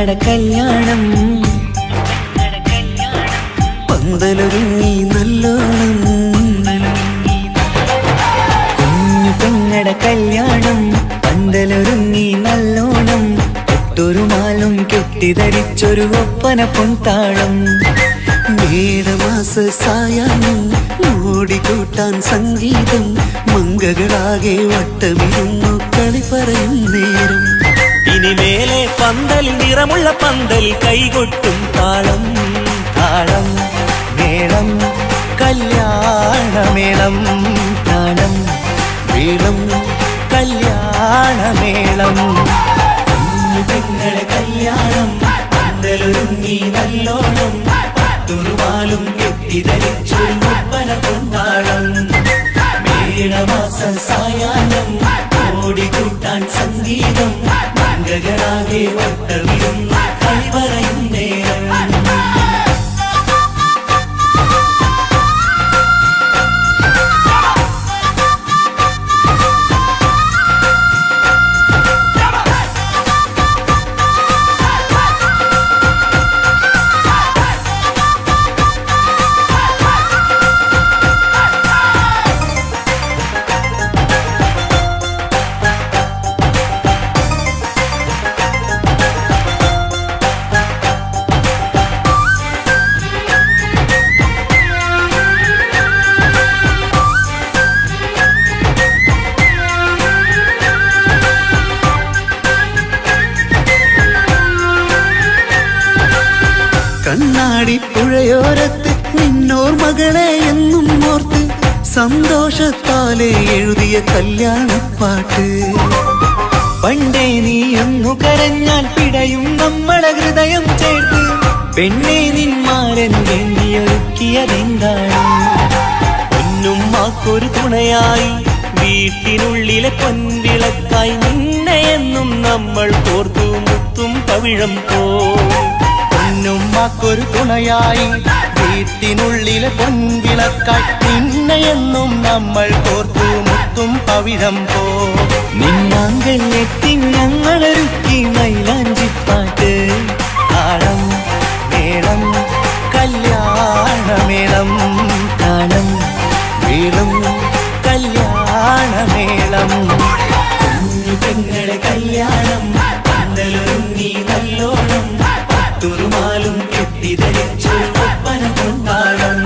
കല്യാണം പന്തലൊരുങ്ങി നല്ലോണം കുഞ്ഞു പെങ്ങടെ കല്യാണം പന്തലൊരുങ്ങി നല്ലോണം ഒട്ടൊരു മാലും കെട്ടിധരിച്ചൊരു ഒപ്പന പൊൻതാളം മേടമാസ സായാഹ്നം ഓടിക്കൂട്ടാൻ സംഗീതം മംഗകളാകെ വട്ടമിരുന്നു കളി പറയും നേരം ഇനിമേലെ പന്തൽ നിറമുള്ള പന്തൽ കൈകൊട്ടും താളം താളം മേളം കല്യാണമേളം താളം മേളം കല്യാണമേളം കുഞ്ഞു പെങ്ങളെ കല്യാണം പന്തലൊരുങ്ങി നല്ലോണം തുറുവാലും കെട്ടിധരിച്ചൊരു ഒപ്പന പൊൻതാളം മേടമാസ സായാഹ്നം ഓടിക്കൂട്ടാൻ സംഗീതം മംഗകളാകെ വട്ടമിരുന്നു കളി പറയും നേരം കണ്ണാടി പുഴയോരത്ത് നിന്നോർ മകളെ എന്നും ഓർത്ത് സന്തോഷത്താലെ എഴുതിയ കല്യാണപ്പാട്ട് പണ്ടേ നീ ഒന്നു കരഞ്ഞാൽ പിടയും നമ്മളെ ഹൃദയം ചേർത്ത് പെണ്ണെ നിന്മാരൻ വേണ്ടിയൊരുക്കിയതെന്താണ് പൊന്നുമ്മാക്കൊരു തുണയായി വീട്ടിനുള്ളിലെ പൊൻവിളക്കായി നിന്നെയെന്നും നമ്മൾ കോർത്തു മുത്തും പവിഴം പോ പൊന്നുമ്മാക്കൊരു തുണയായി വീട്ടിനുള്ളിലെ പൊൻവിളക്കായി നിന്നെയെന്നും നമ്മൾ കോർത്തു മുത്തും പവിഴം പോ നിന്നാങ്കൾ എത്തി ഞങ്ങളൊരുക്കി മൈലാഞ്ചിപ്പാട്ട് താളം മേളം കല്യാണമേളം താളം മേളം കല്യാണമേളം കുഞ്ഞു പെങ്ങളെ കല്യാണം പന്തലൊരുങ്ങി നല്ലോണം തുറുമാലും കെട്ടിധരിച്ചു ഒപ്പന പൊൻതാളം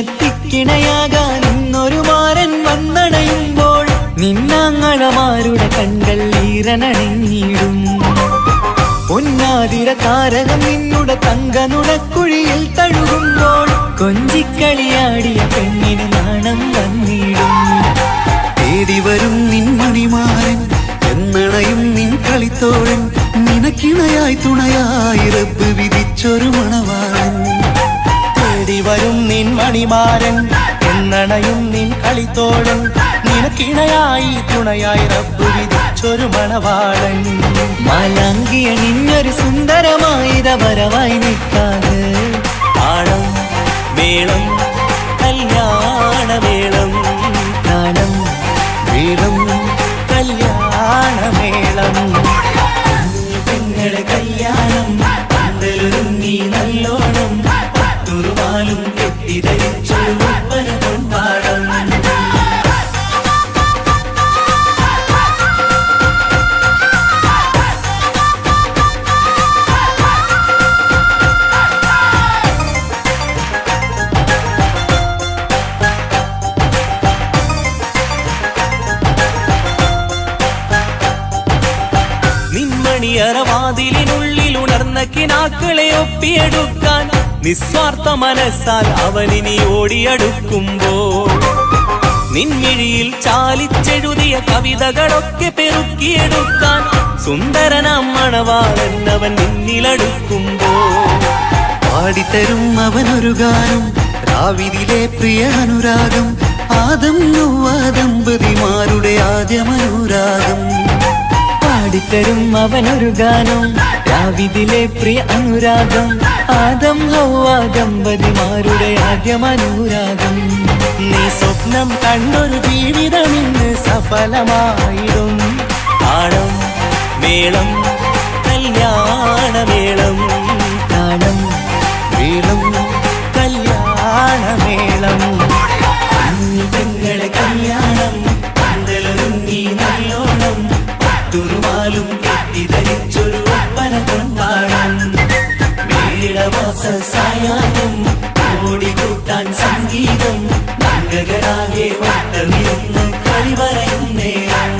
കുഞ്ഞനിയെത്തിക്കിണയാകാൻ ഇന്നൊരു മാരൻ വന്നണയുമ്പോൾ നിന്നാങ്ങളമാരുടെ കൺകൾ ഈറനണിഞ്ഞിടും പൊന്നാതിര താരകം നിന്നുടെ തങ്കനുടക്കുഴിയിൽ തഴുകുമ്പോൾ കൊഞ്ചിക്കളിയാടിയ പെണ്ണിന് നാണം വന്നിടും തേടി വരും നിൻ മണിമാരൻ എന്നണയും നിൻ കളിത്തോഴൻ നിനക്കിണയായി തുണയായി റബ്ബ് വിധിച്ചൊരു മണവാളൻ തേടി വരും നിൻ മണിമാരൻ എന്നണയും നിൻ കളിത്തോഴൻ നിനക്കിണയായി തുണയായി റബ്ബ് വിധിച്ചൊരു മണവാളൻ മാലാങ്കിയ നിന്നൊരു സുന്ദരമായിത വരവായി നിൽക്കാതെ താളം മേളം കല്യാണമേളം താളം മേളം കല്യാണമേളം പെങ്ങളെ കല്യാണം പന്തലൊരുങ്ങി നല്ലോണം തുറുമാലും കെട്ടിധരിച്ചു ഒപ്പന പൊൻതാളം നിന്മണിയറവാതിലിനുള്ളിൽ ഉണർന്ന കിനാക്കളെ ഒപ്പിയെടുക്കാൻ നിസ്വാർത്ഥ മനസ്സാൽ അവനിനി ഓടിയടുക്കുമ്പോൾ നിൻമിഴിയിൽ ചാലിച്ചെഴുതിയ കവിതകളൊക്കെ പെറുക്കിയെടുക്കാൻ സുന്ദരനാം മണവാളൻ അവൻ നിന്നിലടുക്കുമ്പോൾ പാടിത്തരും അവനൊരു ഗാനം രാവിലെ പ്രിയ അനുരാഗം ആദം ഹവ്വ ദമ്പതിമാരുടെ ആദ്യമനുരാഗം പാടിത്തരും അവനൊരു ഗാനം രാവിലെ പ്രിയ അനുരാഗം ആദം ഹവ്വ ദമ്പതിമാരുടെ ആദ്യമനുരാഗം നീ സ്വപ്നം കണ്ടൊരു ജീവിതം ഇന്ന് സഫലമായിടും താളം മേളം കല്യാണമേളം താളം മേളം കല്യാണമേളം പെങ്ങളെ കല്യാണം പന്തലൊരുങ്ങി നല്ലോണം പട്ടുറുമാലും കെട്ടിധരിച്ചൊരു ഒപ്പന കൊണ്ടാടം മേളവാസ സായാഹ്നം ഓടിക്കൂട്ടാൻ സംഗീതം മംഗളാകെ വട്ടമിരുന്ന് കളി പറയും നേരം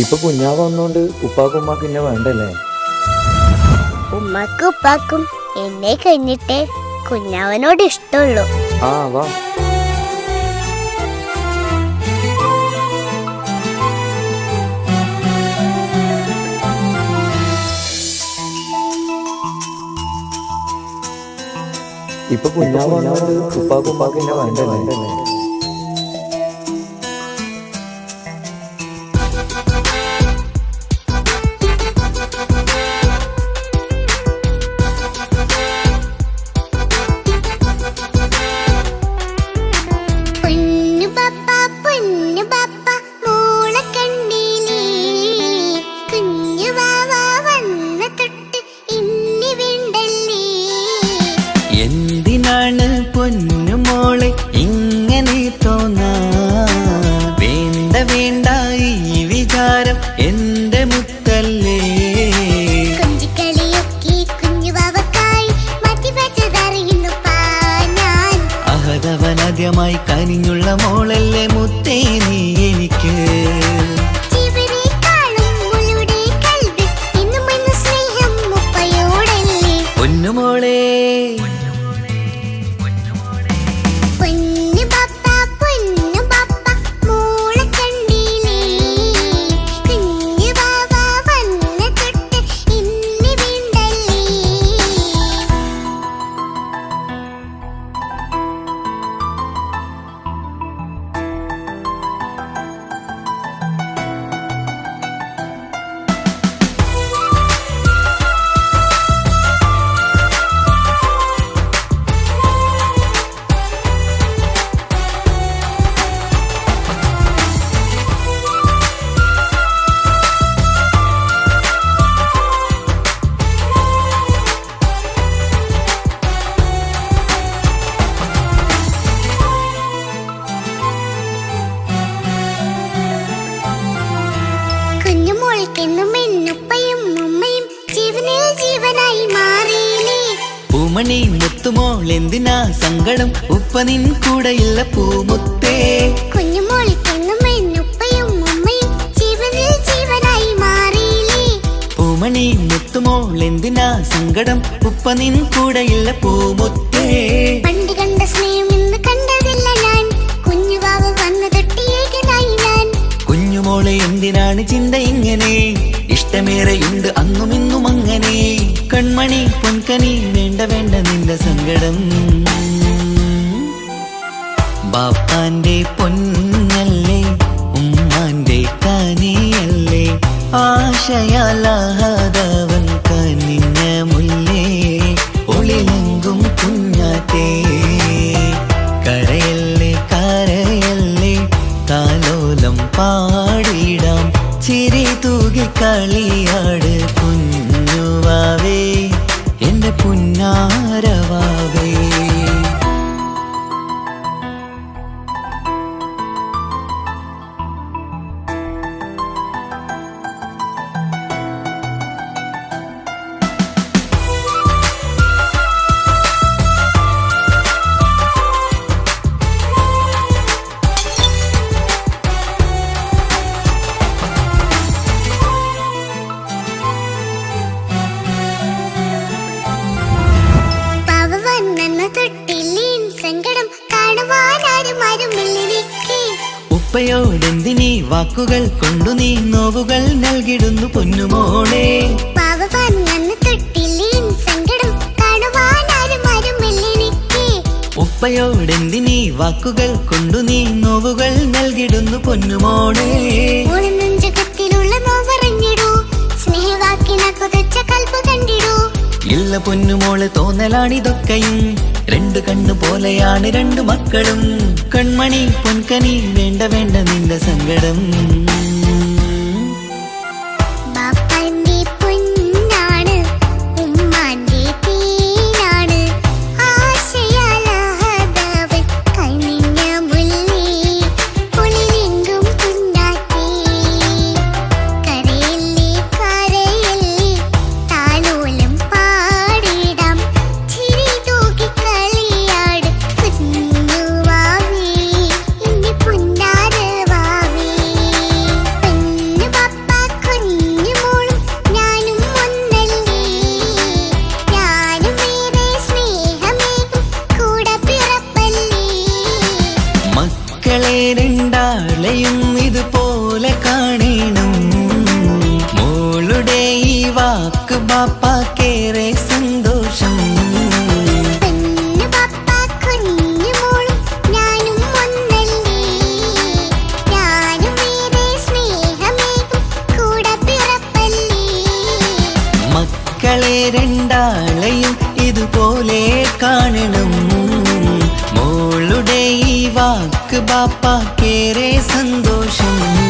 ഇപ്പൊ കുഞ്ഞാവ് വന്നോണ്ട് ഉപ്പാക്കും ഉമ്മാക്ക് എന്നെ വേണ്ടല്ലേ? ഉമ്മക്കും ഉപ്പാക്കും എന്നെ കഴിഞ്ഞിട്ടേ കുഞ്ഞാവനോട് ഇഷ്ടമുള്ളൂ. ആ വാ. ഇപ്പൊ കുഞ്ഞാവ് വന്നോണ്ട് ഉപ്പാക്കും ഉമ്മാക്കും എന്നെ വേണ്ടല്ലേ? എന്തിനാണ് പൊന്നുമോളെ ഇങ്ങനെ തോന്നാ? വേണ്ട വേണ്ട ഈ വിചാരം എന്റെ മുത്തല്ലേ. അഹദവനാദ്യമായി കനിഞ്ഞുള്ള മോളല്ലേ മുത്തേ നീ എനിക്ക്. പൊന്നുമോളെ പൂമണി മുത്തുമോൾ എന്തിനാ സങ്കടം? ഉപ്പ നിൻ കൂടെയുള്ള പൂമുത്തേ. പൂമണി മുത്തുമോൾ എന്തിനാ സങ്കടം? ഉപ്പ നിൻ കൂടെയുള്ള പൂമുത്തേ. പണ്ട് കണ്ട സ്നേഹം ഇന്ന് കണ്ടതില്ല ഞാൻ. കുഞ്ഞുവാവ വന്നു തൊട്ടിയേകനായി ഞാൻ. കുഞ്ഞുമോളെ എന്തിനാണ് ചിന്ത ഇങ്ങനെ? ഇഷ്ടമേറെയുണ്ട് അന്നും ഇന്നും അങ്ങനെ. കൺമണി പൊൻകനി വേണ്ട വേണ്ട നിന്റെ സങ്കടം. ബാപ്പാന്റെ പൊന്നല്ലേ ഉമ്മാന്റെ കനിയല്ലേ. ആശയാലാഹതവൻ കനിഞ്ഞ മുല്ലേ. ഒളിലെങ്കും കുഞ്ഞാറ്റേ പുന്നാരവാവേ. ഉപ്പയോടെന്തിനീ വാക്കുകൾ കൊണ്ടു നീ നോവുകൾ നൽകിടുന്നു പൊന്നുമോളെ. ഉപ്പയോടെന്തിനീ വാക്കുകൾ കൊണ്ടു നീ നോവുകൾ നൽകിടുന്നു പൊന്നുമോളെ. ഇല്ല പൊന്നുമോളെ തോന്നലാണിതൊക്കെയും, രണ്ടു കണ്ണു പോലെയാണ് രണ്ടു മക്കളും. കൺമണി പൊൻകനി വേണ്ട വേണ്ട നിന്റെ സങ്കടം. രണ്ടാളെയും ഇതുപോലെ കാണണം. മോളുടെ ഈ വാക്ക് ബാപ്പാക്കേറെ സന്തോഷം. മക്കളെ രണ്ടാളെയും ഇതുപോലെ കാണണം. മോളുടെ ഈ വാക്ക് ബാപ്പാക്കേറെ സന്തോഷം.